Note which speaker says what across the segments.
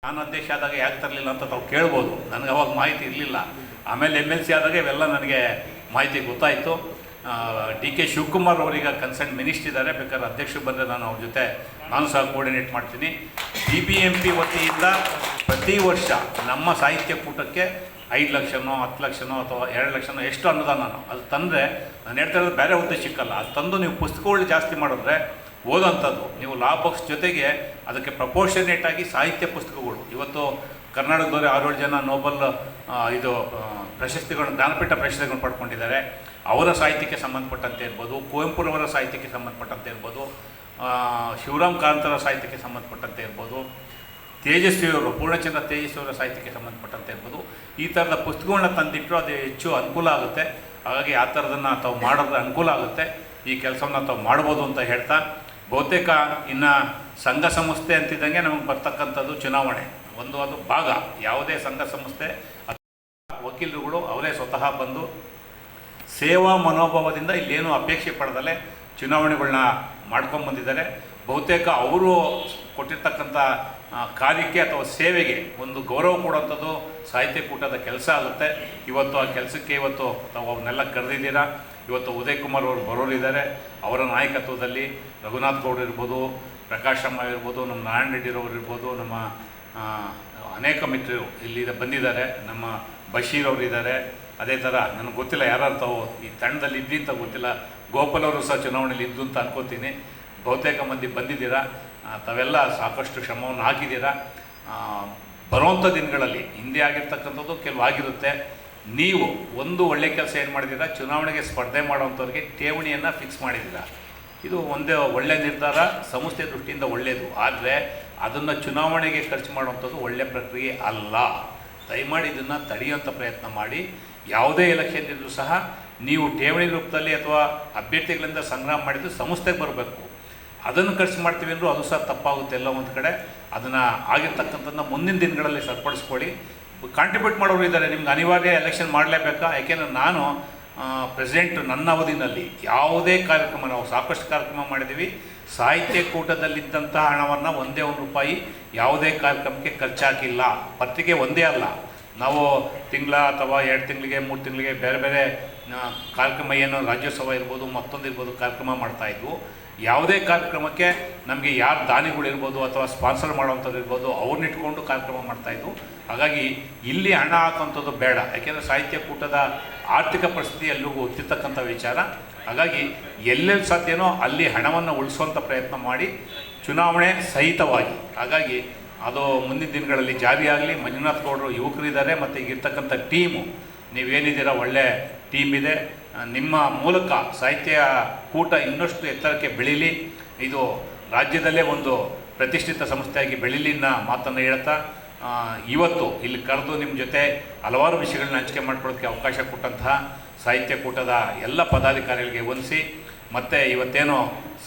Speaker 1: ನಾನು ಅಧ್ಯಕ್ಷ ಆದಾಗ ಯಾಕೆ ತರಲಿಲ್ಲ ಅಂತ ತಾವು ಕೇಳ್ಬೋದು. ನನಗೆ ಅವಾಗ ಮಾಹಿತಿ ಇರಲಿಲ್ಲ. ಆಮೇಲೆ MLC ಆದಾಗ ಇವೆಲ್ಲ ನನಗೆ ಮಾಹಿತಿ ಗೊತ್ತಾಯಿತು. DK ಶಿವಕುಮಾರ್ ಅವರೀಗ ಕನ್ಸರ್ನ್ ಮಿನಿಸ್ಟರ್ ಇದ್ದಾರೆ. ಬೇಕಾದ್ರೆ ಅಧ್ಯಕ್ಷರು ಬಂದರೆ ನಾನು ಅವ್ರ ಜೊತೆ ನಾನು ಸಹ ಕೋರ್ಡಿನೇಟ್ ಮಾಡ್ತೀನಿ. BBMP ವತಿಯಿಂದ ಪ್ರತಿ ವರ್ಷ ನಮ್ಮ ಸಾಹಿತ್ಯ ಕೂಟಕ್ಕೆ 5 ಲಕ್ಷನೋ 10 ಲಕ್ಷನೋ ಅಥವಾ 2 ಲಕ್ಷನೋ ಎಷ್ಟು ಅನುದಾನನೋ ಅದು ತಂದರೆ, ನಾನು ಹೇಳ್ತಾ ಇರೋದು ಬೇರೆ ಉದ್ದೇಶಕ್ಕಲ್ಲ, ಅದು ತಂದು ನೀವು ಪುಸ್ತಕಗಳು ಜಾಸ್ತಿ ಮಾಡಿದ್ರೆ ಓದೋಂಥದ್ದು ನೀವು ಲಾ ಬಾಕ್ಸ್ ಜೊತೆಗೆ ಅದಕ್ಕೆ ಪ್ರಪೋರ್ಷನೇಟಾಗಿ ಸಾಹಿತ್ಯ ಪುಸ್ತಕಗಳು. ಇವತ್ತು ಕರ್ನಾಟಕದವರೇ 6-7 ಜನ ನೋಬಲ್ ಪ್ರಶಸ್ತಿಗಳನ್ನು, ಜ್ಞಾನಪೀಠ ಪ್ರಶಸ್ತಿಗಳನ್ನು ಪಡ್ಕೊಂಡಿದ್ದಾರೆ. ಅವರ ಸಾಹಿತ್ಯಕ್ಕೆ ಸಂಬಂಧಪಟ್ಟಂತೆ ಇರ್ಬೋದು, ಕುವೆಂಪುರವರ ಸಾಹಿತ್ಯಕ್ಕೆ ಸಂಬಂಧಪಟ್ಟಂತೆ ಇರ್ಬೋದು, ಶಿವರಾಮ್ ಕಾರಂತರ ಸಾಹಿತ್ಯಕ್ಕೆ ಸಂಬಂಧಪಟ್ಟಂತೆ ಇರ್ಬೋದು, ತೇಜಸ್ವಿಯವರು, ಪೂರ್ಣಚಂದ್ರ ತೇಜಸ್ವಿಯವರ ಸಾಹಿತ್ಯಕ್ಕೆ ಸಂಬಂಧಪಟ್ಟಂತೆ ಇರ್ಬೋದು. ಈ ಥರದ ಪುಸ್ತಕಗಳನ್ನ ತಂದಿಟ್ಟರು ಅದು ಹೆಚ್ಚು ಅನುಕೂಲ ಆಗುತ್ತೆ. ಹಾಗಾಗಿ ಆ ಥರದನ್ನು ತಾವು ಮಾಡೋದ್ರೆ ಅನುಕೂಲ ಆಗುತ್ತೆ. ಈ ಕೆಲಸವನ್ನು ತಾವು ಮಾಡ್ಬೋದು ಅಂತ ಹೇಳ್ತಾ, ಬಹುತೇಕ ಇನ್ನು ಸಂಘ ಸಂಸ್ಥೆ ಅಂತಿದ್ದಂಗೆ ನಮಗೆ ಬರ್ತಕ್ಕಂಥದ್ದು ಚುನಾವಣೆ ಅದು ಭಾಗ. ಯಾವುದೇ ಸಂಘ ಸಂಸ್ಥೆ ವಕೀಲರುಗಳು ಅವರೇ ಸ್ವತಃ ಬಂದು ಸೇವಾ ಮನೋಭಾವದಿಂದ ಇಲ್ಲೇನು ಅಪೇಕ್ಷೆ ಪಡೆದಲ್ಲೇ ಚುನಾವಣೆಗಳನ್ನ ಮಾಡ್ಕೊಂಡ್ಬಂದಿದ್ದಾರೆ. ಬಹುತೇಕ ಅವರು ಕೊಟ್ಟಿರ್ತಕ್ಕಂಥ ಕಾರ್ಯಕ್ಕೆ ಅಥವಾ ಸೇವೆಗೆ ಒಂದು ಗೌರವ ಕೊಡುವಂಥದ್ದು ಸಾಹಿತ್ಯ ಕೂಟದ ಕೆಲಸ ಆಗುತ್ತೆ. ಇವತ್ತು ಆ ಕೆಲಸಕ್ಕೆ ತಾವು ಅವನ್ನೆಲ್ಲ ಕರೆದಿದ್ದೀರಾ. ಇವತ್ತು ಉದಯ್ ಕುಮಾರ್ ಅವರು ಬರೋರಿದ್ದಾರೆ. ಅವರ ನಾಯಕತ್ವದಲ್ಲಿ ರಘುನಾಥ್ ಗೌಡ ಇರ್ಬೋದು, ಪ್ರಕಾಶ್ ಅಮ್ಮ ಇರ್ಬೋದು, ನಮ್ಮ ನಾರಾಯಣ ರೆಡ್ಡಿರವರು ಇರ್ಬೋದು, ನಮ್ಮ ಅನೇಕ ಮಿತ್ರರು ಇಲ್ಲಿ ಬಂದಿದ್ದಾರೆ. ನಮ್ಮ ಬಶೀರ್ ಅವರು ಇದ್ದಾರೆ. ಅದೇ ಥರ ನನಗೆ ಗೊತ್ತಿಲ್ಲ ಯಾರು ತಾವು ಈ ತಂಡದಲ್ಲಿ ಇದ್ದಿ ಅಂತ ಗೊತ್ತಿಲ್ಲ. ಗೋಪಾಲ್ ಅವರು ಸಹ ಚುನಾವಣೆಯಲ್ಲಿ ಇದ್ದು ಅಂತ ಅನ್ಕೋತೀನಿ. ಬಹುತೇಕ ಮಂದಿ ಬಂದಿದ್ದೀರಾ. ತಾವೆಲ್ಲ ಸಾಕಷ್ಟು ಶ್ರಮವನ್ನು ಹಾಕಿದ್ದೀರಾ. ಬರುವಂಥ ದಿನಗಳಲ್ಲಿ ಹಿಂದೆ ಆಗಿರ್ತಕ್ಕಂಥದ್ದು ಕೆಲವು ಆಗಿರುತ್ತೆ. ನೀವು ಒಂದು ಒಳ್ಳೆಯ ಕೆಲಸ ಏನು ಮಾಡಿದ್ದೀರಾ, ಚುನಾವಣೆಗೆ ಸ್ಪರ್ಧೆ ಮಾಡೋವಂಥವ್ರಿಗೆ ಠೇವಣಿಯನ್ನು ಫಿಕ್ಸ್ ಮಾಡಿದ್ದೀರಾ. ಇದು ಒಂದೇ ಒಳ್ಳೆಯ ನಿರ್ಧಾರ, ಸಂಸ್ಥೆ ದೃಷ್ಟಿಯಿಂದ ಒಳ್ಳೆಯದು. ಆದರೆ ಅದನ್ನು ಚುನಾವಣೆಗೆ ಖರ್ಚು ಮಾಡುವಂಥದ್ದು ಒಳ್ಳೆಯ ಪ್ರಕ್ರಿಯೆ ಅಲ್ಲ. ದಯಮಾಡಿ ಇದನ್ನು ತಡೆಯುವಂಥ ಪ್ರಯತ್ನ ಮಾಡಿ. ಯಾವುದೇ ಎಲೆಕ್ಷನ್ ಇದ್ದರೂ ಸಹ ನೀವು ಠೇವಣಿ ರೂಪದಲ್ಲಿ ಅಥವಾ ಅಭ್ಯರ್ಥಿಗಳಿಂದ ಸಂಗ್ರಹ ಮಾಡಿದ್ದು ಸಂಸ್ಥೆಗೆ ಬರಬೇಕು. ಅದನ್ನು ಖರ್ಚು ಮಾಡ್ತೀವಿ ಅಂದರೂ ಅದು ಸಹ ತಪ್ಪಾಗುತ್ತೆ. ಎಲ್ಲ ಒಂದು ಕಡೆ ಅದನ್ನು ಆಗಿರ್ತಕ್ಕಂಥದ್ದನ್ನ ಮುಂದಿನ ದಿನಗಳಲ್ಲಿ ಸರಿಪಡಿಸ್ಕೊಳ್ಳಿ. ಕಾಂಟ್ರಿಬ್ಯೂಟ್ ಮಾಡೋರು ಇದ್ದಾರೆ. ನಿಮ್ಗೆ ಅನಿವಾರ್ಯ ಎಲೆಕ್ಷನ್ ಮಾಡಲೇಬೇಕಾ? ಯಾಕೆಂದರೆ ನಾನು ಪ್ರೆಸಿಡೆಂಟ್ ನನ್ನ ಅವಧಿನಲ್ಲಿ ಯಾವುದೇ ಕಾರ್ಯಕ್ರಮ, ನಾವು ಸಾಕಷ್ಟು ಕಾರ್ಯಕ್ರಮ ಮಾಡಿದ್ದೀವಿ. ಸಾಹಿತ್ಯ ಕೂಟದಲ್ಲಿದ್ದಂಥ ಹಣವನ್ನು ಒಂದೇ ₹1 ಯಾವುದೇ ಕಾರ್ಯಕ್ರಮಕ್ಕೆ ಖರ್ಚಾಕಿಲ್ಲ. ಪತ್ರಿಕೆ ಒಂದೇ ಅಲ್ಲ, ನಾವು ತಿಂಗಳ ಅಥವಾ 2 ತಿಂಗಳಿಗೆ 3 ತಿಂಗಳಿಗೆ ಬೇರೆ ಬೇರೆ ಕಾರ್ಯಕ್ರಮ, ಏನು ರಾಜ್ಯೋತ್ಸವ ಇರ್ಬೋದು, ಮತ್ತೊಂದು ಇರ್ಬೋದು, ಕಾರ್ಯಕ್ರಮ ಮಾಡ್ತಾಯಿದ್ವು. ಯಾವುದೇ ಕಾರ್ಯಕ್ರಮಕ್ಕೆ ನಮಗೆ ಯಾರು ದಾನಿಗಳಿರ್ಬೋದು ಅಥವಾ ಸ್ಪಾನ್ಸರ್ ಮಾಡೋವಂಥದ್ದು ಇರ್ಬೋದು, ಅವ್ರನ್ನ ಇಟ್ಕೊಂಡು ಕಾರ್ಯಕ್ರಮ ಮಾಡ್ತಾಯಿದ್ವು. ಹಾಗಾಗಿ ಇಲ್ಲಿ ಹಣ ಹಾಕೋಂಥದ್ದು ಬೇಡ. ಯಾಕೆಂದರೆ ಸಾಹಿತ್ಯ ಕೂಟದ ಆರ್ಥಿಕ ಪರಿಸ್ಥಿತಿ ಎಲ್ರಿಗೂ ಗೊತ್ತಿರ್ತಕ್ಕಂಥ ವಿಚಾರ. ಹಾಗಾಗಿ ಎಲ್ಲೆಲ್ಲಿ ಸಾಧ್ಯನೋ ಅಲ್ಲಿ ಹಣವನ್ನು ಉಳಿಸುವಂಥ ಪ್ರಯತ್ನ ಮಾಡಿ, ಚುನಾವಣೆ ಸಹಿತವಾಗಿ. ಹಾಗಾಗಿ ಅದು ಮುಂದಿನ ದಿನಗಳಲ್ಲಿ ಜಾರಿಯಾಗಲಿ. ಮಂಜುನಾಥ್ ಗೌಡರು ಯುವಕರಿದ್ದಾರೆ, ಮತ್ತು ಈಗಿರ್ತಕ್ಕಂಥ ಟೀಮು ನೀವೇನಿದ್ದೀರ ಒಳ್ಳೆ ಟೀಮ್ ಇದೆ. ನಿಮ್ಮ ಮೂಲಕ ಸಾಹಿತ್ಯ ಕೂಟ ಇನ್ನಷ್ಟು ಎತ್ತರಕ್ಕೆ ಬೆಳೀಲಿ, ಇದು ರಾಜ್ಯದಲ್ಲೇ ಒಂದು ಪ್ರತಿಷ್ಠಿತ ಸಂಸ್ಥೆಯಾಗಿ ಬೆಳೀಲಿ ಅನ್ನೋ ಮಾತನ್ನು ಹೇಳ್ತಾ, ಇವತ್ತು ಇಲ್ಲಿ ಕರೆದು ನಿಮ್ಮ ಜೊತೆ ಹಲವಾರು ವಿಷಯಗಳನ್ನ ಹಂಚಿಕೆ ಮಾಡ್ಕೊಳ್ಳೋಕ್ಕೆ ಅವಕಾಶ ಕೊಟ್ಟಂತಹ ಸಾಹಿತ್ಯ ಕೂಟದ ಎಲ್ಲ ಪದಾಧಿಕಾರಿಗಳಿಗೆ ವಂದಿಸಿ, ಮತ್ತು ಇವತ್ತೇನೋ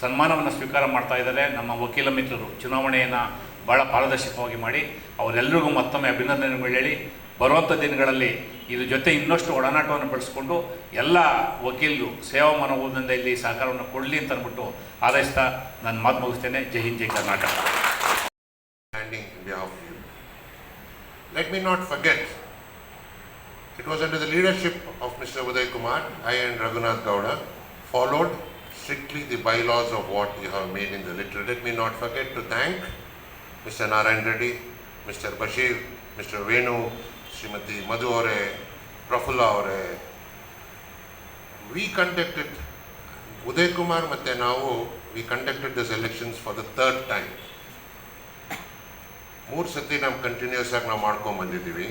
Speaker 1: ಸನ್ಮಾನವನ್ನು ಸ್ವೀಕಾರ ಮಾಡ್ತಾ ಇದ್ದಾರೆ ನಮ್ಮ ವಕೀಲ ಮಿತ್ರರು, ಚುನಾವಣೆಯನ್ನು ಭಾಳ ಪಾರದರ್ಶಕವಾಗಿ ಮಾಡಿ ಅವರೆಲ್ಲರಿಗೂ ಮತ್ತೊಮ್ಮೆ ಅಭಿನಂದನೆಗಳು ಹೇಳಿ, ಬರುವಂಥ ದಿನಗಳಲ್ಲಿ ಇದ್ರ ಜೊತೆ ಇನ್ನಷ್ಟು ಒಡನಾಟವನ್ನು ಬೆಳೆಸ್ಕೊಂಡು ಎಲ್ಲ ವಕೀಲರು ಸೇವಾ ಮನೋಭಾವದಿಂದ ಇಲ್ಲಿ ಸಹಕಾರವನ್ನು ಕೊಡಲಿ ಅಂತ ಅಂದ್ಬಿಟ್ಟು ಹಾರೈಸ್ತಾ ನಾನು ಮಾತು ಮುಗಿಸ್ತೇನೆ. ಜೈ ಹಿಂದ್, ಜೈ Karnataka.
Speaker 2: Let me not forget, it was under the leadership of Mr. Uday Kumar, I and Raghunath Gowda followed strictly the bylaws of what you have made in the literature. Let me not forget to thank Mr. Narayan Reddy, Mr. Bashir, Mr. Venu, Srimati Madhu Aure, Prafulla Aure. We conducted, Uday Kumar ಮತ್ತೆ ನಾವು, we conducted this elections for the 3rd time. 3 ಸತಿ ನಾವು continuous ಆಗಿ ನಾವು ಮಾಡ್ಕೊಂಡು ಬಂದಿದ್ದೀವಿ.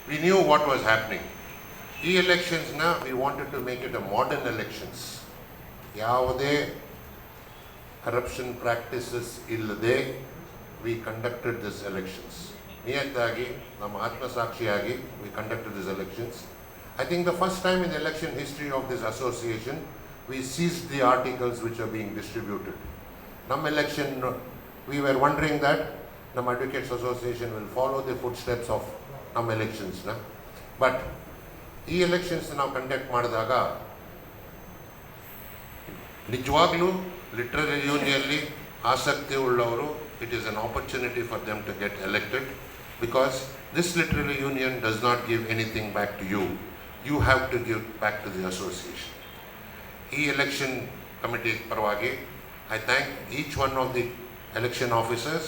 Speaker 2: We knew what was happening. ಈ ಎಲೆಕ್ಷನ್ಸ್ನ we wanted to make it a modern elections. ಯಾವುದೇ ಕರಪ್ಷನ್ ಪ್ರಾಕ್ಟೀಸಸ್ ಇಲ್ಲದೆ ವಿ ಕಂಡಕ್ಟೆಡ್ ದಿಸ್ ಎಲೆಕ್ಷನ್ಸ್. ನಿಯತ್ತಾಗಿ, ನಮ್ಮ ಆತ್ಮಸಾಕ್ಷಿಯಾಗಿ we conducted this elections. I think the first time in the election history of this association we seized the articles which are being distributed. ನಮ್ಮ election we were wondering that ನಮ್ಮ advocates association will follow the footsteps of ನಮ್ಮ ಎಲೆಕ್ಷನ್ಸ್ನ. But ಈ elections ನಾವು conduct ಮಾಡಿದಾಗ ನಿಜವಾಗ್ಲೂ literary ಯೂನಿಯಲ್ಲಿ ಆಸಕ್ತಿ ಉಳ್ಳವರು, it is an opportunity for them to get elected. because this literary union does not give anything back to you. You have to give back to the association. ಈ election committee ಪರವಾಗಿ I thank each one of the election officers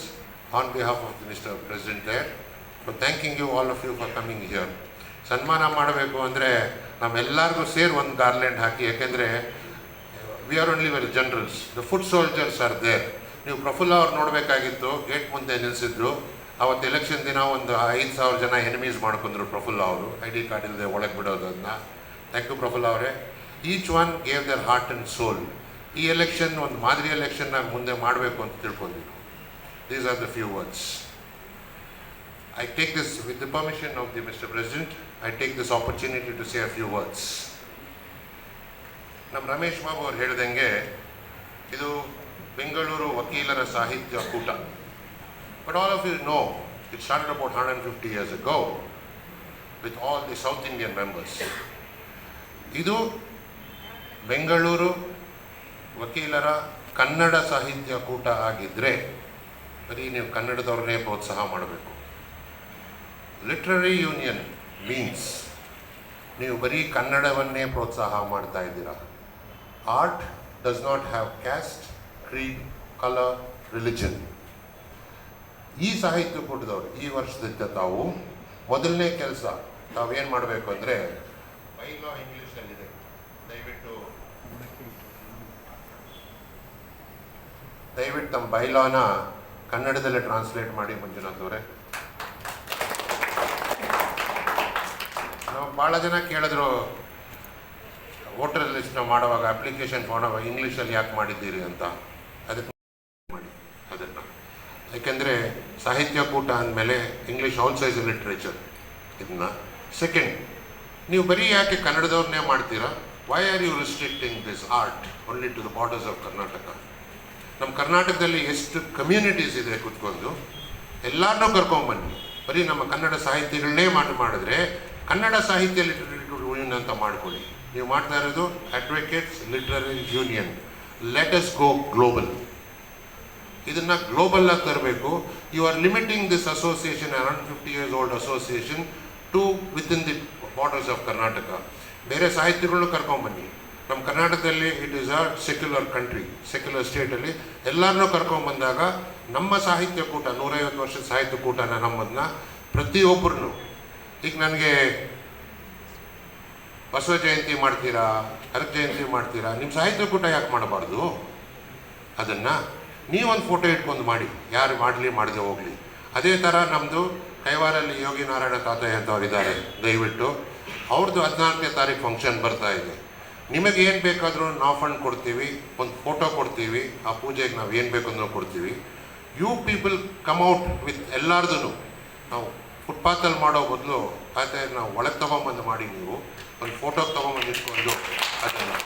Speaker 2: on behalf of the Mr. President there for thanking you, all of you, for coming here. ಸನ್ಮಾನ ಮಾಡಬೇಕು ಅಂದರೆ ನಮ್ಮೆಲ್ಲರಿಗೂ ಸೇರಿ ಒಂದು garland ಹಾಕಿ, ಯಾಕೆಂದರೆ we are only well generals, the foot soldiers are there. ನೀವು ಪ್ರಫುಲ್ಲ ಅವ್ರು ನೋಡಬೇಕಾಗಿತ್ತು, ಗೇಟ್ ಮುಂದೆ ನಿಲ್ಲಿಸಿದ್ರು. ಅವತ್ತು ಎಲೆಕ್ಷನ್ ದಿನ ಒಂದು 5,000 ಜನ ಎನಿಮೀಸ್ ಮಾಡ್ಕೊಂಡ್ರು ಪ್ರಫುಲ್ಲ ಅವರು, ID ಕಾರ್ಡ್ ಇಲ್ಲದೆ ಒಳಗೆ ಬಿಡೋದನ್ನ. ಥ್ಯಾಂಕ್ ಯು ಪ್ರಫುಲ್ಲ ಅವರೇ. Each one gave their heart and soul. ಈ ಎಲೆಕ್ಷನ್ ಒಂದು ಮಾದರಿ ಎಲೆಕ್ಷನ್ನ ಮುಂದೆ ಮಾಡಬೇಕು ಅಂತ ತಿಳ್ಕೊಂಡಿದ್ದು. These are the few words. I take this, with the permission of the Mr. President, I take this opportunity to say a few words. ನಮ್ಮ ರಮೇಶ್ ಬಾಬು ಅವರು ಹೇಳಿದಂಗೆ ಇದು ಬೆಂಗಳೂರು ವಕೀಲರ ಸಾಹಿತ್ಯ ಕೂಟ. But all of you know, it started about 150 years ago with all the South Indian members. ಇದು ಬೆಂಗಳೂರು ವಕೀಲರ ಕನ್ನಡ ಸಾಹಿತ್ಯ ಕೂಟ ಆಗಿದ್ದರೆ ಬರೀ ನೀವು ಕನ್ನಡದವ್ರನ್ನೇ ಪ್ರೋತ್ಸಾಹ ಮಾಡಬೇಕು. ಲಿಟ್ರರಿ ಯೂನಿಯನ್ ಮೀನ್ಸ್ ನೀವು ಬರೀ ಕನ್ನಡವನ್ನೇ ಪ್ರೋತ್ಸಾಹ ಮಾಡ್ತಾ ಇದ್ದೀರಾ. Art does not have caste, Creed, colour, religion. ಈ ಸಾಹಿತ್ಯ ಕೂಟದವರು ಈ ವರ್ಷದಿಂದ ತಾವು ಮೊದಲನೇ ಕೆಲಸ ತಾವೇನು ಮಾಡಬೇಕು ಅಂದರೆ, ಬೈಲಾ ಇಂಗ್ಲೀಷಲ್ಲಿದೆ, ದಯವಿಟ್ಟು ತಮ್ಮ ಬೈಲಾನ ಕನ್ನಡದಲ್ಲೇ ಟ್ರಾನ್ಸ್ಲೇಟ್ ಮಾಡಿ ಮಂಜುನಾಥ್ ಅವರೇ. ನಾವು ಭಾಳ ಜನ ಕೇಳಿದ್ರು, ವೋಟರ್ ಲಿಸ್ಟ್ನ ಮಾಡುವಾಗ ಅಪ್ಲಿಕೇಶನ್ ಮಾಡುವಾಗ ಇಂಗ್ಲೀಷಲ್ಲಿ ಯಾಕೆ ಮಾಡಿದ್ದೀರಿ ಅಂತ. ಅದಕ್ಕೆ ಮಾಡಿ ಅದನ್ನು, ಯಾಕೆಂದರೆ ಸಾಹಿತ್ಯ ಕೂಟ ಅಂದಮೇಲೆ English also is a literature. ಇದನ್ನ ಸೆಕೆಂಡ್, ನೀವು ಬರೀ ಯಾಕೆ ಕನ್ನಡದವ್ರನ್ನೇ ಮಾಡ್ತೀರಾ? Why are you restricting this art only to the borders of Karnataka? ನಮ್ಮ ಕರ್ನಾಟಕದಲ್ಲಿ ಎಷ್ಟು ಕಮ್ಯುನಿಟೀಸ್ ಇದೆ, ಕೂತ್ಕೊಂಡು ಎಲ್ಲರನ್ನೂ ಕರ್ಕೊಂಬನ್ನಿ. ಬರೀ ನಮ್ಮ ಕನ್ನಡ ಸಾಹಿತ್ಯಗಳನ್ನೇ ಮಾಡಿದ್ರೆ ಕನ್ನಡ ಸಾಹಿತ್ಯ ಲಿಟ್ರರಿ ಯೂನಿಯನ್ ಅಂತ ಮಾಡ್ಕೊಳ್ಳಿ. ನೀವು ಮಾಡ್ತಾ ಇರೋದು advocates literary union. Let us go global. ಇದನ್ನು ಗ್ಲೋಬಲ್ ಆಗಿ ತರಬೇಕು. You are limiting this association, 150 years old association, to within the borders of Karnataka. ಬೇರೆ ಸಾಹಿತ್ಯಗಳನ್ನು ಕರ್ಕೊಂಬನ್ನಿ. ನಮ್ಮ ಕರ್ನಾಟಕದಲ್ಲಿ it is a secular country, secular ಸ್ಟೇಟಲ್ಲಿ ಎಲ್ಲರನ್ನೂ ಕರ್ಕೊಂಬಂದಾಗ ನಮ್ಮ ಸಾಹಿತ್ಯ ಕೂಟ, 150 ವರ್ಷದ ಸಾಹಿತ್ಯ ಕೂಟನ ನಮ್ಮದನ್ನ ಪ್ರತಿಯೊಬ್ಬರನ್ನು, ಈಗ ನನಗೆ ಬಸವ ಜಯಂತಿ ಮಾಡ್ತೀರಾ, ಹರಕ ಜಯಂತಿ ಮಾಡ್ತೀರಾ, ನಿಮ್ಮ ಸಾಹಿತ್ಯ ಕೂಟ ಯಾಕೆ ಮಾಡಬಾರ್ದು? ಅದನ್ನು ನೀವೊಂದು ಫೋಟೋ ಇಟ್ಕೊಂಡು ಮಾಡಿ, ಯಾರು ಮಾಡಲಿ ಮಾಡದೆ ಹೋಗಲಿ. ಅದೇ ಥರ ನಮ್ಮದು ಕೈವಾರಲ್ಲಿ ಯೋಗಿ ನಾರಾಯಣ ತಾತಯ್ಯ ಅಂತವ್ರು ಇದ್ದಾರೆ, ದಯವಿಟ್ಟು ಅವ್ರದ್ದು 14ನೇ ತಾರೀಕು ಫಂಕ್ಷನ್ ಬರ್ತಾ ಇದೆ. ನಿಮಗೆ ಏನು ಬೇಕಾದರೂ ನಾವು ಫಂಡ್ ಕೊಡ್ತೀವಿ, ಒಂದು ಫೋಟೋ ಕೊಡ್ತೀವಿ, ಆ ಪೂಜೆಗೆ ನಾವು ಏನು ಬೇಕಂದ್ರೂ ಕೊಡ್ತೀವಿ. You people come out with ಎಲ್ಲಾರ್ದು. ನಾವು ಫುಟ್ಪಾತಲ್ಲಿ ಮಾಡೋ ಬದಲು ಆಯ್ತಾ ನಾವು ಒಳಗೆ ತೊಗೊಂಬಂದು ಮಾಡಿ, ನೀವು ಒಂದು ಫೋಟೋಗೆ ತೊಗೊಂಬಂದು ಇಟ್ಕೊಂಡು ಅದನ್ನು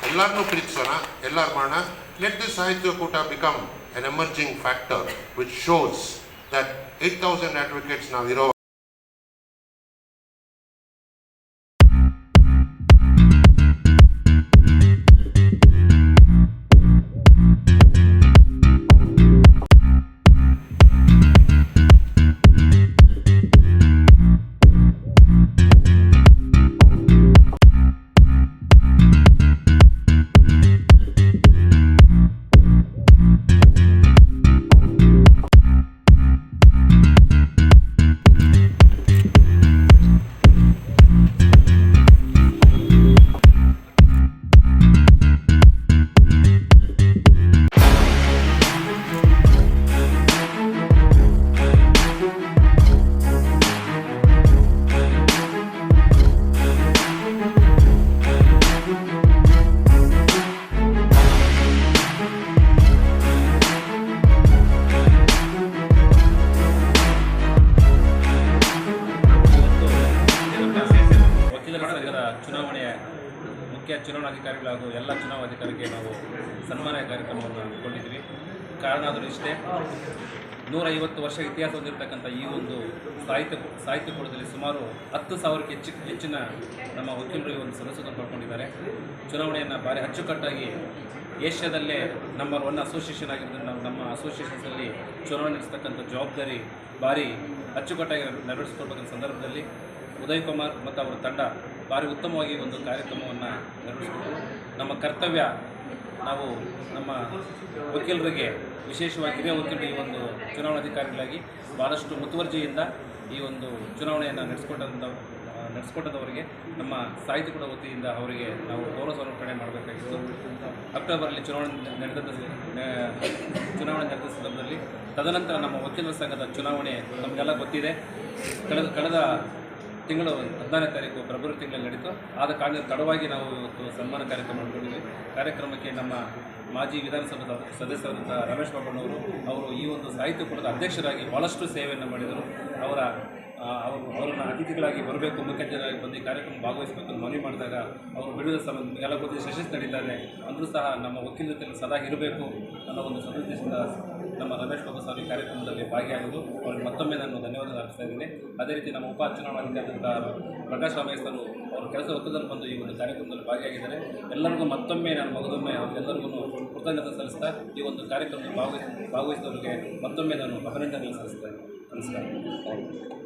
Speaker 2: ಎಲ್ಲರನ್ನೂ ಪ್ರೀತಿಸೋಣ, ಎಲ್ಲರೂ ಮಾಡೋಣ. ಲೆಟ್ ದಿಸ್ ಸಾಹಿತ್ಯ ಕೂಟ become an emerging factor which shows that 8,000 advocates ನಾವು ಇರೋ.
Speaker 3: ಚುನಾವಣೆಯ ಮುಖ್ಯ ಚುನಾವಣಾಧಿಕಾರಿಗಳು ಹಾಗೂ ಎಲ್ಲ ಚುನಾವಣಾಧಿಕಾರಿಗೆ ನಾವು ಸನ್ಮಾನ ಕಾರ್ಯಕ್ರಮವನ್ನು ಹಮ್ಮಿಕೊಂಡಿದ್ವಿ. ಕಾರಣ ಆದರೂ ಇಷ್ಟೇ, 150 ವರ್ಷ ಇತಿಹಾಸ ಹೊಂದಿರತಕ್ಕಂಥ ಈ ಒಂದು ಸಾಹಿತ್ಯ ಕೂಟದಲ್ಲಿ ಸುಮಾರು 10,000ಕ್ಕೆ ಹೆಚ್ಚಿನ ನಮ್ಮ ವಕೀಲರು ಒಂದು ಸದಸ್ಯರನ್ನು ಪಡ್ಕೊಂಡಿದ್ದಾರೆ. ಚುನಾವಣೆಯನ್ನು ಭಾರಿ ಅಚ್ಚುಕಟ್ಟಾಗಿ ಏಷ್ಯಾದಲ್ಲೇ ನಂಬರ್ 1 ಅಸೋಸಿಯೇಷನ್ ಆಗಿರೋದ್ರಿಂದ ನಾವು ನಮ್ಮ ಅಸೋಸಿಯೇಷನ್ಸಲ್ಲಿ ಚುನಾವಣೆ ನಡೆಸ್ತಕ್ಕಂಥ ಜವಾಬ್ದಾರಿ ಭಾರಿ ಅಚ್ಚುಕಟ್ಟಾಗಿ ನೆರವೇರಿಸಿಕೊಳ್ಬೇಕಂತ ಸಂದರ್ಭದಲ್ಲಿ ಉದಯ್ ಕುಮಾರ್ ಮತ್ತು ಅವರ ತಂಡ ಭಾರಿ ಉತ್ತಮವಾಗಿ ಒಂದು ಕಾರ್ಯಕ್ರಮವನ್ನು ನೆರವೇರಿಸಿಕೊಂಡು ನಮ್ಮ ಕರ್ತವ್ಯ ನಾವು ನಮ್ಮ ವಕೀಲರಿಗೆ ವಿಶೇಷವಾಗಿ ಹಿರಿಯ ವಕೀಲರು ಈ ಒಂದು ಚುನಾವಣಾಧಿಕಾರಿಗಳಾಗಿ ಭಾಳಷ್ಟು ಮುತುವರ್ಜಿಯಿಂದ ಈ ಒಂದು ಚುನಾವಣೆಯನ್ನು ನಡೆಸ್ಕೊಟ್ಟದವರಿಗೆ ನಮ್ಮ ಸಾಹಿತ್ಯಕೂಟ ವತಿಯಿಂದ ಅವರಿಗೆ ನಾವು ಗೌರವ ಸಮರ್ಪಣೆ ಮಾಡಬೇಕಾಗಿತ್ತು. ಅಕ್ಟೋಬರಲ್ಲಿ ಚುನಾವಣೆ ನಡೆದ ಸಂದರ್ಭದಲ್ಲಿ ತದನಂತರ ನಮ್ಮ ವಕೀಲರ ಸಂಘದ ಚುನಾವಣೆ ನಮಗೆಲ್ಲ ಗೊತ್ತಿದೆ. ಕಳೆದ ತಿಂಗಳು 14ನೇ ತಾರೀಕು ಫೆಬ್ರವರಿ ತಿಂಗಳಲ್ಲಿ ನಡೀತು. ಆದ ಕಾರಣ ತಡವಾಗಿ ನಾವು ಇವತ್ತು ಸನ್ಮಾನ ಕಾರ್ಯಕ್ರಮ ಮಾಡಿಕೊಂಡಿದ್ವಿ. ಕಾರ್ಯಕ್ರಮಕ್ಕೆ ನಮ್ಮ ಮಾಜಿ ವಿಧಾನಸಭಾ ಸದಸ್ಯರಾದಂಥ ರಮೇಶ್ ಬಾಬಣ್ಣವರು ಅವರು ಈ ಒಂದು ಸಾಹಿತ್ಯ ಕೂಟದ ಅಧ್ಯಕ್ಷರಾಗಿ ಭಾಳಷ್ಟು ಸೇವೆಯನ್ನು ಮಾಡಿದರು. ಅವರನ್ನು ಅತಿಥಿಗಳಾಗಿ ಬರಬೇಕು, ಮುಖ್ಯ ಅತಿಥಿಗಳಾಗಿ ಬಂದು ಈ ಕಾರ್ಯಕ್ರಮ ಭಾಗವಹಿಸಬೇಕು ಅಂತ ಮನವಿ ಮಾಡಿದಾಗ ಅವರು ಬಿಡುವ ಎಲ್ಲ ಗೊತ್ತಿದೆ ಯಶಸ್ಸು ನಡೀತಾರೆ ಅಂದರೂ ಸಹ ನಮ್ಮ ವಕೀಲ ಜೊತೆ ಸದಾ ಇರಬೇಕು ಅನ್ನೋ ಒಂದು ಸದುದ್ದೇಶದಿಂದ ನಮ್ಮ ರಮೇಶ್ ಬಾಬು ಸ್ವಾಮಿ ಕಾರ್ಯಕ್ರಮದಲ್ಲಿ ಭಾಗಿಯಾಗೋದು ಅವ್ರಿಗೆ ಮತ್ತೊಮ್ಮೆ ನಾನು ಧನ್ಯವಾದ ಅರ್ಪಿಸ್ತಾ ಇದ್ದೀನಿ. ಅದೇ ರೀತಿ ನಮ್ಮ ಉಪ ಚುನಾವಣಾಧಿಕಾರಿಯಾದಂಥ ಪ್ರಕಾಶ್ ರಾಮೇಶ್ವರು ಅವರು ಕೆಲಸ ಒತ್ತಡದಲ್ಲಿ ಬಂದು ಈ ಒಂದು ಕಾರ್ಯಕ್ರಮದಲ್ಲಿ ಭಾಗಿಯಾಗಿದ್ದಾರೆ. ಎಲ್ಲರಿಗೂ ಮತ್ತೊಮ್ಮೆ ನಾನು ಮಗದೊಮ್ಮೆ ಅವರೆಲ್ಲರಿಗೂ ಕೃತಜ್ಞತೆ ಸಲ್ಲಿಸ್ತಾ ಈ ಒಂದು ಕಾರ್ಯಕ್ರಮದಲ್ಲಿ ಭಾಗವಹಿಸಿದವರಿಗೆ ಮತ್ತೊಮ್ಮೆ ನಾನು ಅಭಿನಂದನೆ ಸಲ್ಲಿಸ್ತಾ ಇದ್ದೀನಿ. ನಮಸ್ಕಾರ.